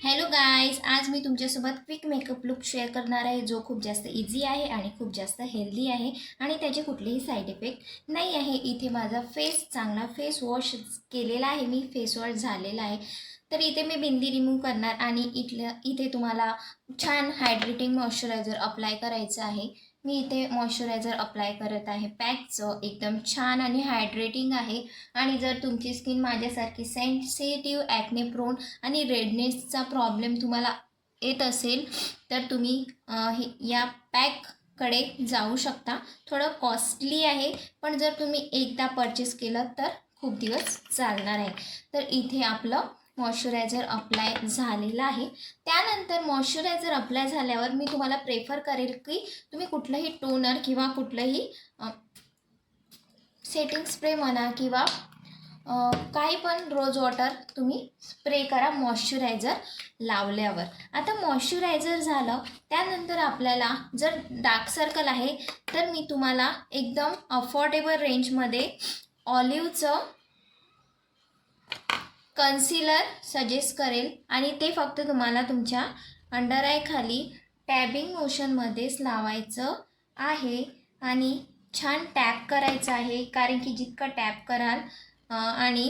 Hello guys, आज मी तुमच्यासोबत quick makeup look share करणार आहे, जो खूप जास्त इझी आहे आणि खूप जास्त हेल्दी आहे आणि त्याचे कुठलेही साईड इफेक्ट नाही आहे. इथे माझा फेस चांगला फेस वॉश केलेला आहे, मी फेस वॉश झालेला आहे. तर इथे मी बिंदी रिमूव्ह करणार आणि इथे तुम्हाला छान हायड्रेटिंग मॉइश्चरायझर अप्लाय करायचं आहे. मी इथे मॉइश्चरायझर अप्लाय करत आहे पॅकचं, एकदम छान आणि हायड्रेटिंग आहे. आणि जर तुमची स्किन माझ्यासारखी सेन्सिटिव्ह, ॲक्ने प्रोन आणि रेडनेसचा प्रॉब्लेम तुम्हाला येत असेल तर तुम्ही या पॅककडे जाऊ शकता. थोडं कॉस्टली आहे, पण जर तुम्ही एकदा परचेस केलं तर खूप दिवस चालणार आहे. तर इथे आपलं मॉइश्चरायझर अप्लाय झालेलं आहे. त्यानंतर मॉइश्चरायझर अप्लाय झाल्यावर मी तुम्हाला प्रेफर करेल की तुम्ही कुठलंही टोनर किंवा कुठलंही सेटिंग स्प्रे म्हणा किंवा काही पण रोज वॉटर तुम्ही स्प्रे करा मॉइश्चरायझर लावल्यावर. आता मॉइश्चरायझर झालं, त्यानंतर आपल्याला जर डार्क सर्कल आहे तर मी तुम्हाला एकदम अफोर्डेबल रेंजमध्ये ऑलिव्हचं कन्सिलर सजेस्ट करेल आणि ते फक्त तुम्हाला तुमच्या अंडर आय खाली टॅबिंग मोशनमध्येच लावायचं आहे आणि छान टॅप करायचं आहे, कारण की जितकं टॅप कराल आणि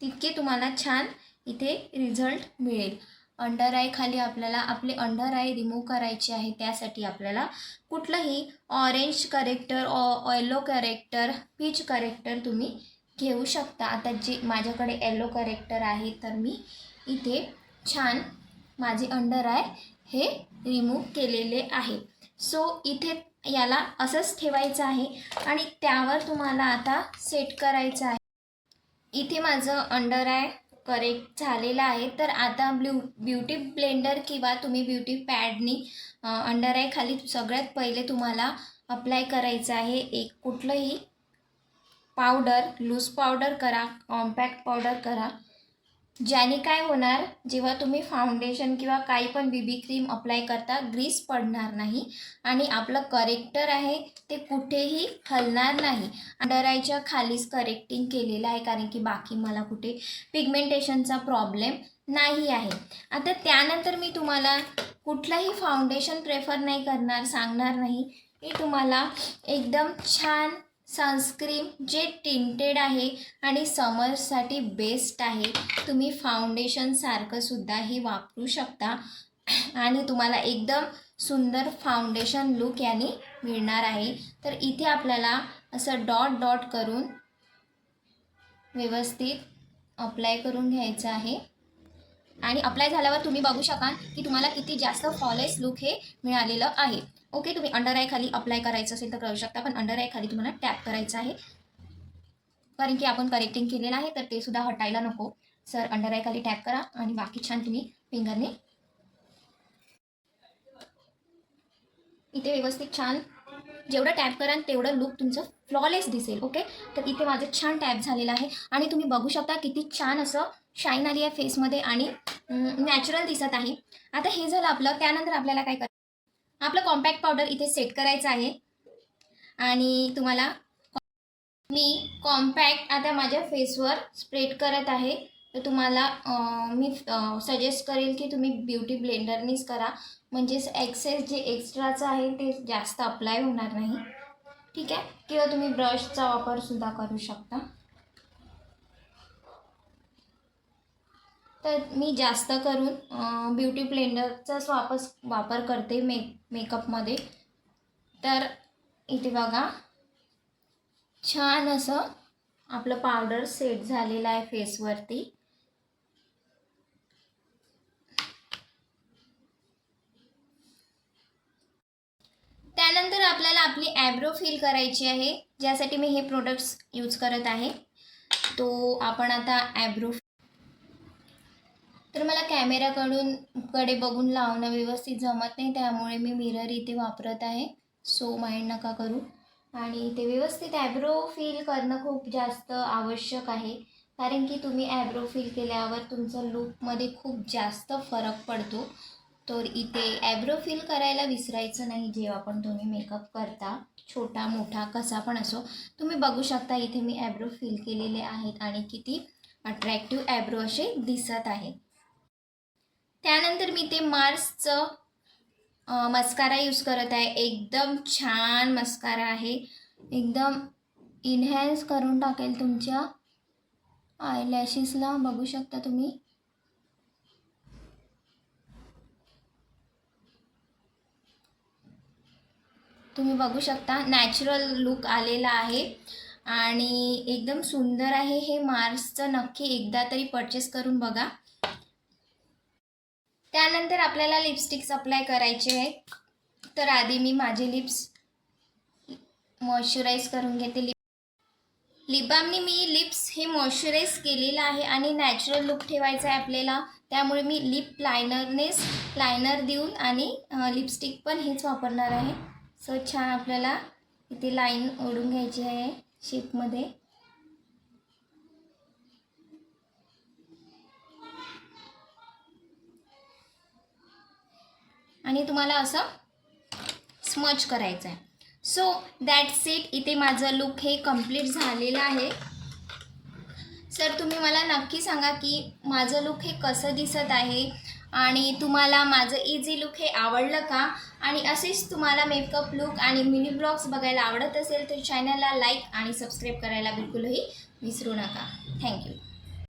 तितके तुम्हाला छान इथे रिझल्ट मिळेल. अंडर आय खाली आपल्याला आपले अंडर आय रिमूव्ह करायचे आहे. त्यासाठी आपल्याला कुठलंही orange character, yellow character, peach character तुम्ही घेऊ शकता. आता जे माझ्याकडे येलो करेक्टर आहे तर मी इथे छान माझे अंडर आय हे रिमूव्ह केलेले आहे. सो इथे याला असंच ठेवायचं आहे आणि त्यावर तुम्हाला आता सेट करायचं आहे. इथे माझं अंडर आय करेक्ट झालेलं आहे. तर आता ब्युटी ब्लेंडर किंवा तुम्ही ब्युटी पॅडनी अंडर आय खाली सगळ्यात पहिले तुम्हाला अप्लाय करायचं आहे एक कुठलंही पावडर. लूज पावडर करा, कॉम्पॅक्ट पावडर करा. ज्याने काय होणार, जेव्हा तुम्ही फाउंडेशन किंवा काही पण बीबी क्रीम अप्लाय करता ग्रीस पडणार नाही आणि आपलं करेक्टर आहे ते कुठेही हलणार नाही. अंडर आयच्या खालीच करेक्टिंग केलेलं आहे, कारण की बाकी मला कुठे पिगमेंटेशनचा प्रॉब्लेम नाही आहे. आता त्यानंतर मी तुम्हाला कुठलंही फाउंडेशन प्रेफर नाही करणार, सांगणार नाही. मी तुम्हाला एकदम छान सनस्क्रीन जे टिंटेड आहे आणि समरसाठी बेस्ट आहे. तुम्ही फाउंडेशनसारखं सुद्धाही वापरू शकता आणि तुम्हाला एकदम सुंदर फाउंडेशन लुक याने मिळणार आहे. तर इथे आपल्याला असं डॉट डॉट करून व्यवस्थित अप्लाय करून घ्यायचं आहे आणि अप्लाय झाल्यावर तुम्ही बघू शकाल की तुम्हाला किती जास्त फ्लॉलेस लुक हे मिळालेलं आहे. ओके, तुम्ही अंडर आय खाली अप्लाय करायचं असेल तर करू शकता, पण अंडर आय खाली तुम्हाला टॅप करायचं आहे, कारण की आपण करेक्टिंग केलेलं आहे तर ते सुद्धा हटायला नको. सर अंडर आय खाली टॅप करा आणि बाकी छान तुम्ही फिंगरने इथे व्यवस्थित छान जेवढं टॅप कराल तेवढं लुक तुमचं फ्लॉलेस दिसेल. ओके, तर इथे माझं छान टॅप झालेलं आहे आणि तुम्ही बघू शकता किती छान असं शाईन आली आहे फेसमध्ये आणि नॅचरल दिसत आहे. आता हे झालं आपलं. त्यानंतर आपल्याला काय करायचं, आपलं कॉम्पॅक्ट पावडर इथे सेट करायचं आहे आणि तुम्हाला मी कॉम्पॅक्ट आता माझ्या फेसवर स्प्रेड करत आहे. तर तुम्हाला मी सजेस्ट करेल की तुम्ही ब्युटी ब्लेंडरनीच करा, म्हणजेच एक्सेस जे एक्स्ट्राचं आहे ते जास्त अप्लाय होणार नाही. ठीक आहे, किंवा तुम्ही ब्रशचा वापरसुद्धा करू शकता. तर मी जास्त करून ब्युटी ब्लेंडरचाच वापर करते मेकअपमध्ये. तर इथे बघा छान असं आपलं पावडर सेट झालेलं आहे फेसवरती. त्यानंतर आपल्याला आपली ॲब्रो फिल करायची आहे, ज्यासाठी मी हे प्रोडक्ट्स यूज करत आहे. तो आपण आता ॲब्रो, तर मला कॅमेराकडे बघून लावणं व्यवस्थित जमत नाही, त्यामुळे मी मिरर इथे वापरत आहे. सो माइंड नका करू. आणि इथे व्यवस्थित ॲब्रो फिल करणं खूप जास्त आवश्यक आहे, कारण की तुम्ही ॲब्रो फिल केल्यावर तुमचं लुकमध्ये खूप जास्त फरक पडतो. तर इथे ॲब्रो फिल करायला विसरायचं नाही जेव्हा पण तुम्ही मेकअप करता, छोटा मोठा कसा पण असो. तुम्ही बघू शकता इथे मी ॲब्रो फिल केलेले आहेत आणि किती अट्रॅक्टिव्ह ॲब्रो असे दिसत आहे. त्यानंतर मी ते मार्सचं मस्कारा यूज करत आहे. एकदम छान मस्कारा आहे. एकदम इन्हॅन्स करून टाकेल तुमच्या आयलॅशेसला. बघू शकता तुम्ही. तुम्ही बघू शकता नॅचरल लुक आलेला आहे आणि एकदम सुंदर आहे. हे मार्सचं नक्की एकदा तरी परचेस करून बघा. त्यानंतर आपल्याला लिपस्टिक्स अप्लाय करायचे आहे. तर आधी मी माझे लिप्स मॉइश्चराईज करून घेते. लिप बामनी मी लिप्स हे मॉइश्चराईज केलेलं आहे आणि नॅचरल लुक ठेवायचा आहे आपल्याला. त्यामुळे मी लिप लायनर देऊन आणि लिपस्टिक पण हेच वापरणार आहे. सो छान आपल्याला इथे लाईन ओढून घ्यायची आहे शेपमध्ये. आणि तुम्हाला असं स्मच करायचं आहे. So that's it. इथे माझं लुक हे कंप्लीट झालेलं आहे. सर तुम्ही मला नक्की सांगा की माझं लुक हे कसं दिसत आहे आणि तुम्हाला माझं इझी लुक हे आवडलं का. आणि असेच तुम्हाला मेकअप लुक आणि मिनी ब्लॉग्स बघायला आवडत असेल तर चॅनलला लाईक आणि सबस्क्राईब करायला बिलकुलही विसरू नका. थँक्यू.